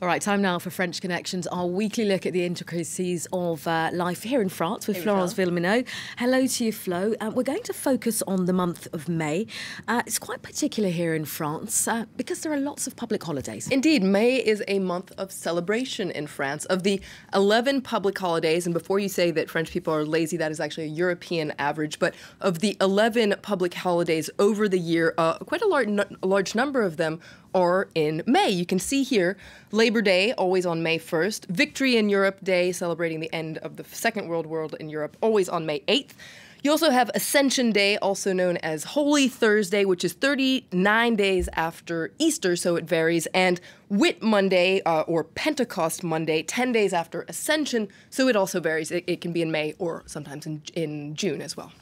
All right, time now for French Connections, our weekly look at the intricacies of life here in France with Florence Villeminot. Hello to you, Flo. We're going to focus on the month of May. It's quite particular here in France because there are lots of public holidays. Indeed, May is a month of celebration in France. Of the 11 public holidays, and before you say that French people are lazy, that is actually a European average, but of the 11 public holidays over the year, quite a large number of them are in May. You can see here Labor Day, always on May 1st. Victory in Europe Day, celebrating the end of the Second World War in Europe, always on May 8th. You also have Ascension Day, also known as Holy Thursday, which is 39 days after Easter, so it varies, and Whit Monday, or Pentecost Monday, 10 days after Ascension, so it also varies. It can be in May or sometimes in June as well.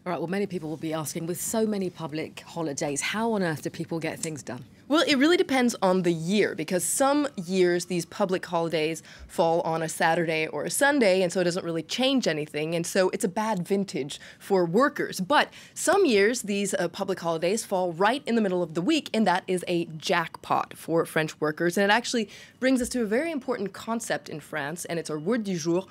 All right, well, many people will be asking, with so many public holidays, how on earth do people get things done? Well, it really depends on the year, because some years these public holidays fall on a Saturday or a Sunday, and so it doesn't really change anything, and so it's a bad vintage for workers. But some years these public holidays fall right in the middle of the week, and that is a jackpot for French workers. And it actually brings us to a very important concept in France, and it's our word du jour,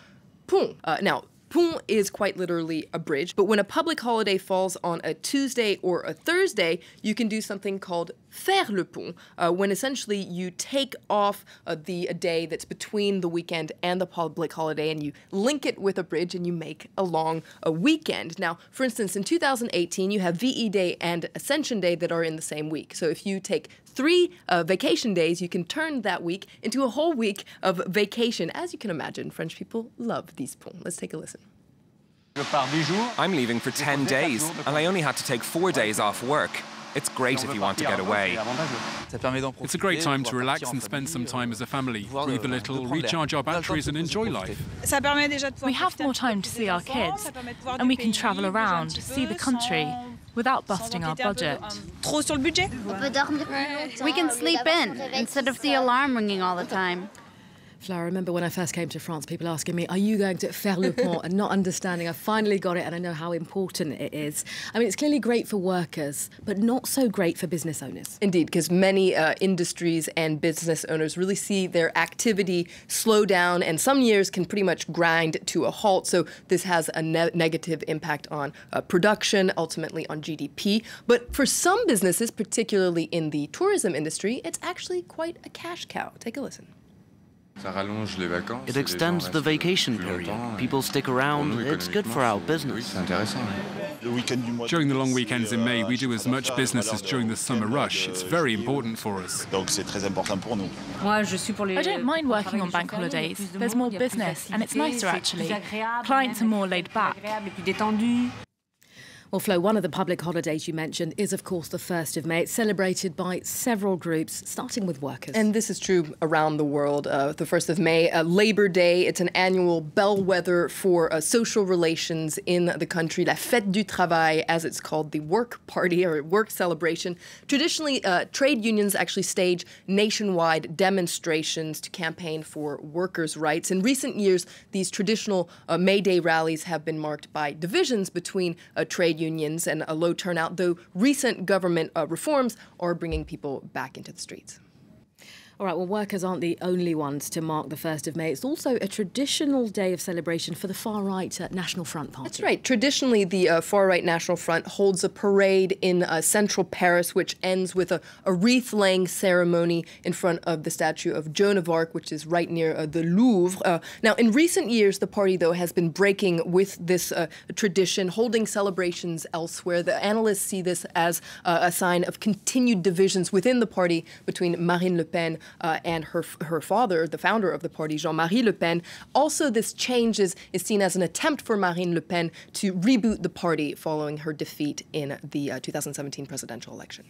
pont. Now, pont is quite literally a bridge, but when a public holiday falls on a Tuesday or a Thursday, you can do something called faire le pont, when essentially you take off the day that's between the weekend and the public holiday and you link it with a bridge and you make a long weekend. Now, for instance, in 2018, you have VE Day and Ascension Day that are in the same week. So if you take 3 vacation days, you can turn that week into a whole week of vacation. As you can imagine, French people love these ponts. Let's take a listen. I'm leaving for 10 days, and I only had to take 4 days off work. It's great if you want to get away. It's a great time to relax and spend some time as a family, breathe a little, recharge our batteries and enjoy life. We have more time to see our kids, and we can travel around, see the country, without busting our budget. We can sleep in instead of the alarm ringing all the time. Flo, I remember when I first came to France, people asking me, are you going to faire le pont? And not understanding. I finally got it, and I know how important it is. I mean, it's clearly great for workers, but not so great for business owners. Indeed, because many industries and business owners really see their activity slow down, and some years can pretty much grind to a halt. So this has a negative impact on production, ultimately on GDP. But for some businesses, particularly in the tourism industry, it's actually quite a cash cow. Take a listen. It extends the vacation period. People stick around. It's good for our business. During the long weekends in May, we do as much business as during the summer rush. It's very important for us. I don't mind working on bank holidays. There's more business, and it's nicer actually. Clients are more laid back. Well, Flo, one of the public holidays you mentioned is, of course, the 1st of May. It's celebrated by several groups, starting with workers. And this is true around the world. The 1st of May, Labor Day, it's an annual bellwether for social relations in the country. La Fête du Travail, as it's called, the work party or work celebration. Traditionally, trade unions actually stage nationwide demonstrations to campaign for workers' rights. In recent years, these traditional May Day rallies have been marked by divisions between trade unions and a low turnout, though recent government reforms are bringing people back into the streets. All right, well, workers aren't the only ones to mark the 1st of May. It's also a traditional day of celebration for the far-right National Front Party. That's right. Traditionally, the far-right National Front holds a parade in central Paris, which ends with a wreath-laying ceremony in front of the statue of Joan of Arc, which is right near the Louvre. Now, in recent years, the party, though, has been breaking with this tradition, holding celebrations elsewhere. The analysts see this as a sign of continued divisions within the party between Marine Le Pen and her father, the founder of the party, Jean-Marie Le Pen. Also, this change is seen as an attempt for Marine Le Pen to reboot the party following her defeat in the 2017 presidential election.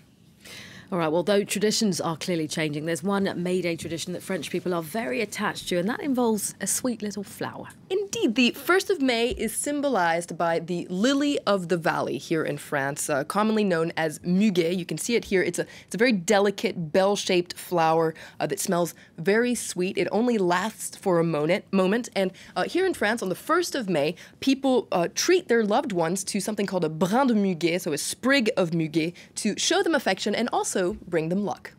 All right, well, though traditions are clearly changing, there's one May Day tradition that French people are very attached to, and that involves a sweet little flower. Indeed, the 1st of May is symbolized by the lily of the valley here in France, commonly known as muguet. You can see it here. It's a very delicate, bell-shaped flower that smells very sweet. It only lasts for a moment. And here in France, on the 1st of May, people treat their loved ones to something called a brin de muguet, so a sprig of muguet, to show them affection and also bring them luck.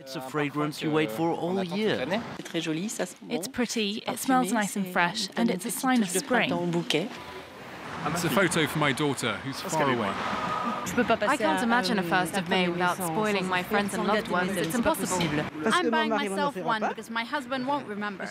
It's a fragrance you wait for all year. It's pretty, it smells nice and fresh, and it's a sign of spring. It's a photo for my daughter, who's far away. I can't imagine a 1st of May without spoiling my friends and loved ones. It's impossible. I'm buying myself one because my husband won't remember.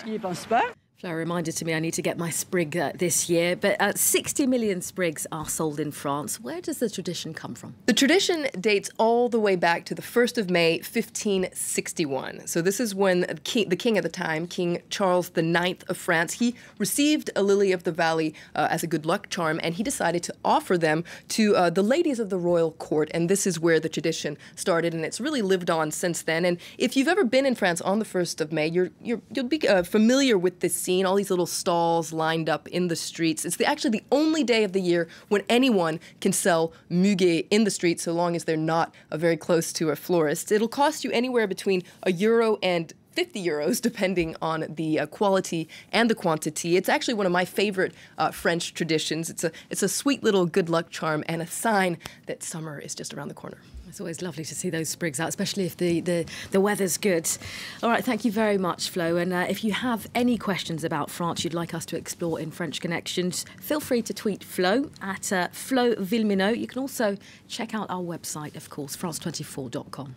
Flo reminded to me I need to get my sprig this year, but 60 million sprigs are sold in France. Where does the tradition come from? The tradition dates all the way back to the 1st of May, 1561. So this is when the king at the time, King Charles IX of France, he received a lily of the valley as a good luck charm, and he decided to offer them to the ladies of the royal court. And this is where the tradition started, and it's really lived on since then. And if you've ever been in France on the 1st of May, you'll be familiar with this scene, all these little stalls lined up in the streets. It's actually the only day of the year when anyone can sell muguet in the street, so long as they're not very close to a florist. It'll cost you anywhere between €1 and €50, depending on the quality and the quantity. It's actually one of my favorite French traditions. It's a sweet little good luck charm and a sign that summer is just around the corner. It's always lovely to see those sprigs out, especially if the weather's good. All right, thank you very much, Flo. And if you have any questions about France you'd like us to explore in French Connections, feel free to tweet Flo at Flo Villeminot. You can also check out our website, of course, france24.com.